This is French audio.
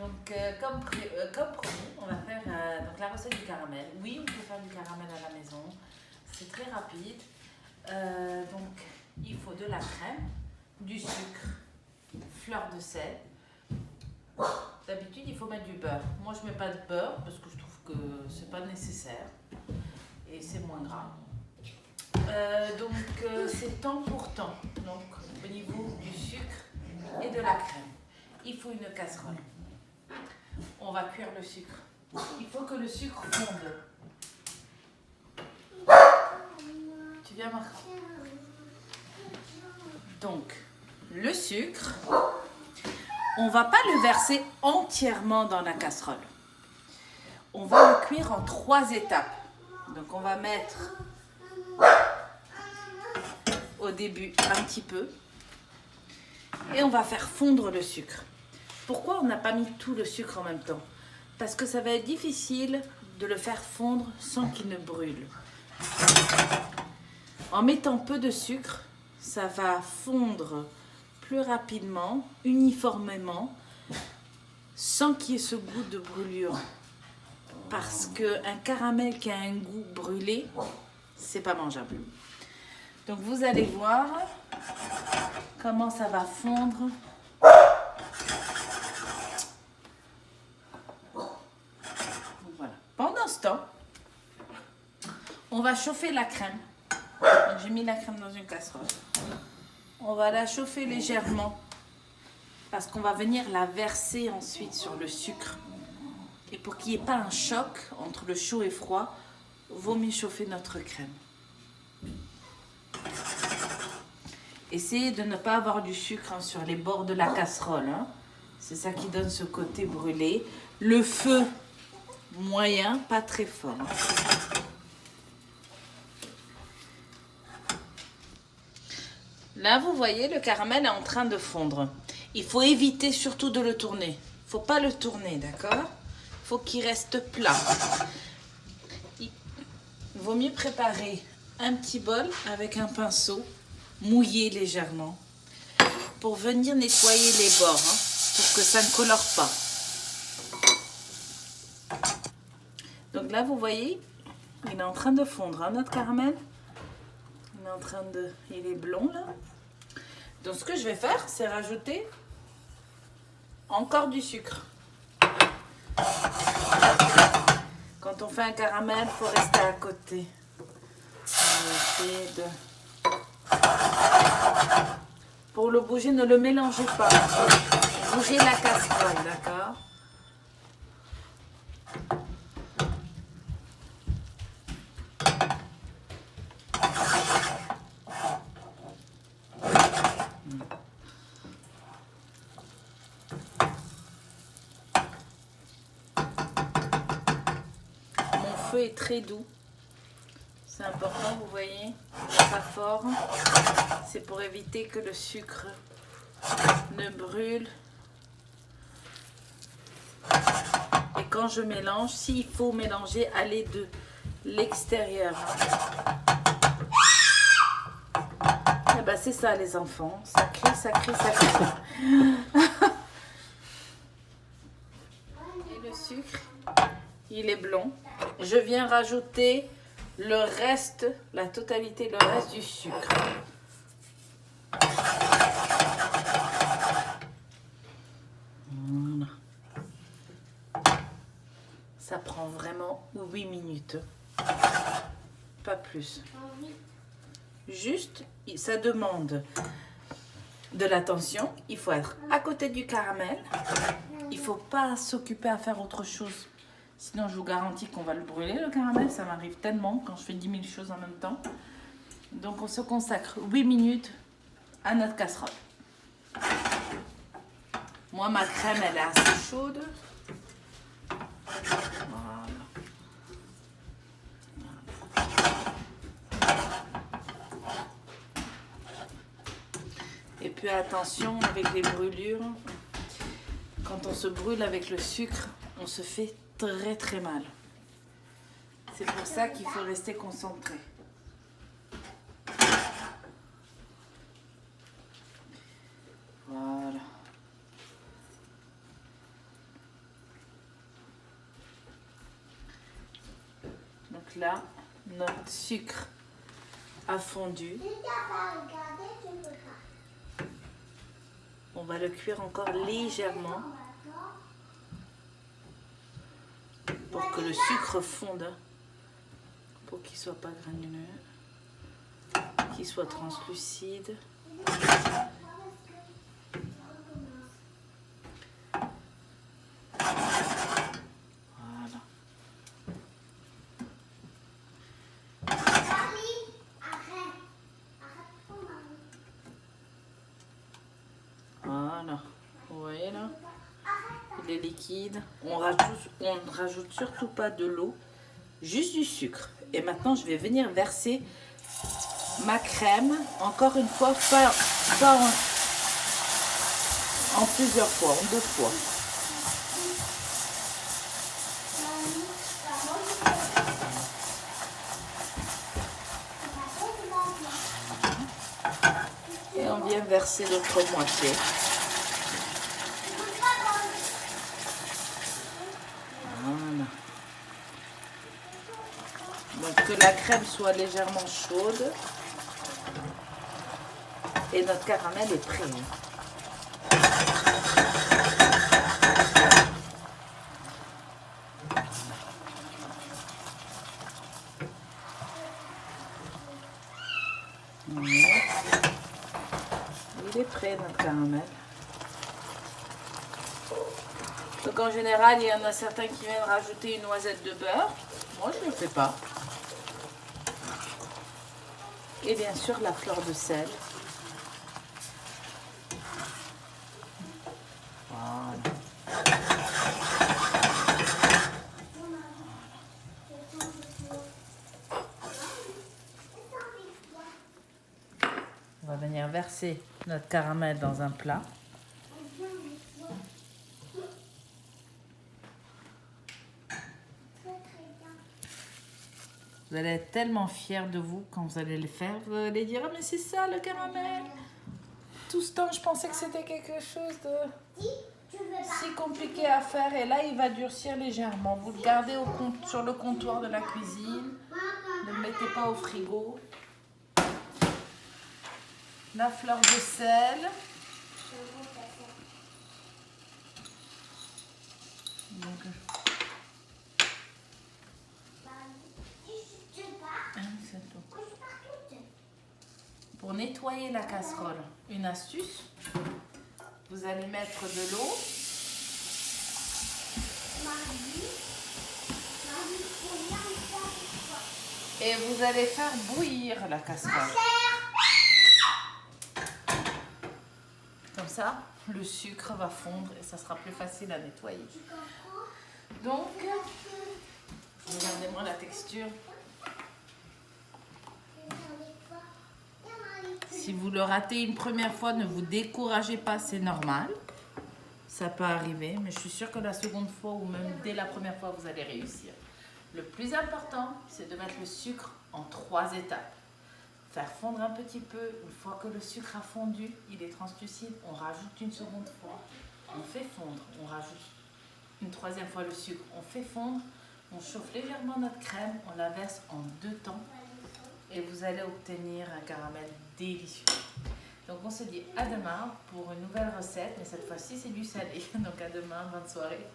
Donc, comme promis, on va faire donc la recette du caramel. Oui, on peut faire du caramel à la maison. C'est très rapide. Donc, il faut de la crème, du sucre, fleur de sel. D'habitude, il faut mettre du beurre. Moi, je ne mets pas de beurre parce que je trouve que c'est pas nécessaire et c'est moins gras. C'est temps pour temps. Donc, au niveau du sucre et de la crème, il faut une casserole. On va cuire le sucre. Il faut que le sucre fonde. Tu viens, Marc? Donc, le sucre, on ne va pas le verser entièrement dans la casserole. On va le cuire en 3 étapes. Donc, on va mettre au début un petit peu et on va faire fondre le sucre. Pourquoi on n'a pas mis tout le sucre en même temps? Parce que ça va être difficile de le faire fondre sans qu'il ne brûle. En mettant peu de sucre, ça va fondre plus rapidement, uniformément, sans qu'il y ait ce goût de brûlure. Parce qu'un caramel qui a un goût brûlé, c'est pas mangeable. Donc vous allez voir comment ça va fondre. Voilà. Pendant ce temps, on va chauffer la crème. J'ai mis la crème dans une casserole. On va la chauffer légèrement parce qu'on va venir la verser ensuite sur le sucre. Et pour qu'il n'y ait pas un choc entre le chaud et froid, vaut mieux chauffer notre crème. Essayez de ne pas avoir du sucre sur les bords de la casserole. C'est ça qui donne ce côté brûlé. Le feu moyen, pas très fort. Là, vous voyez, le caramel est en train de fondre. Il faut éviter surtout de le tourner. Il ne faut pas le tourner, d'accord? Il faut qu'il reste plat. Il vaut mieux préparer un petit bol avec un pinceau, mouillé légèrement, pour venir nettoyer les bords, pour que ça ne colore pas. Donc là, vous voyez, il est en train de fondre, notre caramel. Il est blond là. Donc ce que je vais faire, c'est rajouter encore du sucre. Quand on fait un caramel, il faut rester à côté. On va essayer de... Pour le bouger, ne le mélangez pas. Bougez la casserole, d'accord? Le feu est très doux. C'est important, vous voyez, pas fort. C'est pour éviter que le sucre ne brûle. Et quand je mélange, s'il faut mélanger, allez de l'extérieur. Et ben c'est ça les enfants, ça crie, ça crie, ça crie. Et le sucre, il est blond. Je viens rajouter le reste, la totalité, le reste du sucre. Voilà. Ça prend vraiment 8 minutes. Pas plus. Juste, ça demande de l'attention. Il faut être à côté du caramel. Il ne faut pas s'occuper à faire autre chose. Sinon, je vous garantis qu'on va le brûler, le caramel. Ça m'arrive tellement quand je fais 10 000 choses en même temps. Donc, on se consacre 8 minutes à notre casserole. Moi, ma crème, elle est assez chaude. Voilà. Et puis, attention avec les brûlures. Quand on se brûle avec le sucre, on se fait très très mal. C'est pour ça qu'il faut rester concentré. Voilà. là, notre sucre a fondu. On va le cuire encore légèrement pour que le sucre fonde, pour qu'il ne soit pas granuleux, qu'il soit translucide. Voilà, vous voyez là, il est liquide. On ne rajoute surtout pas de l'eau, juste du sucre. Et maintenant, je vais venir verser ma crème, encore une fois, pas en plusieurs fois, en 2 fois. Et on vient verser l'autre moitié. Voilà. Donc que la crème soit légèrement chaude. Et notre caramel est prêt. Il est prêt notre caramel. Donc en général, il y en a certains qui viennent rajouter une noisette de beurre. Moi, je ne le fais pas. Et bien sûr, la fleur de sel. Voilà. On va venir verser notre caramel dans un plat. Vous allez être tellement fiers de vous quand vous allez le faire. Vous allez dire, ah mais c'est ça le caramel. Tout ce temps, je pensais que c'était quelque chose de si compliqué à faire. Et là, il va durcir légèrement. Vous le gardez sur le comptoir de la cuisine. Ne le mettez pas au frigo. La fleur de sel. Donc, pour nettoyer la casserole, une astuce, vous allez mettre de l'eau. Et vous allez faire bouillir la casserole. Comme ça, le sucre va fondre et ça sera plus facile à nettoyer. Donc, regardez-moi la texture. Si vous le ratez une première fois, ne vous découragez pas, c'est normal. Ça peut arriver, mais je suis sûre que la seconde fois ou même dès la première fois, vous allez réussir. Le plus important, c'est de mettre le sucre en 3 étapes. Faire fondre un petit peu. Une fois que le sucre a fondu, il est translucide, on rajoute une seconde fois. On fait fondre, on rajoute une 3e fois le sucre, on fait fondre. On chauffe légèrement notre crème, on la verse en 2 temps. Et vous allez obtenir un caramel délicieux. Donc on se dit à demain pour une nouvelle recette, mais cette fois-ci c'est du salé. Donc à demain, bonne soirée.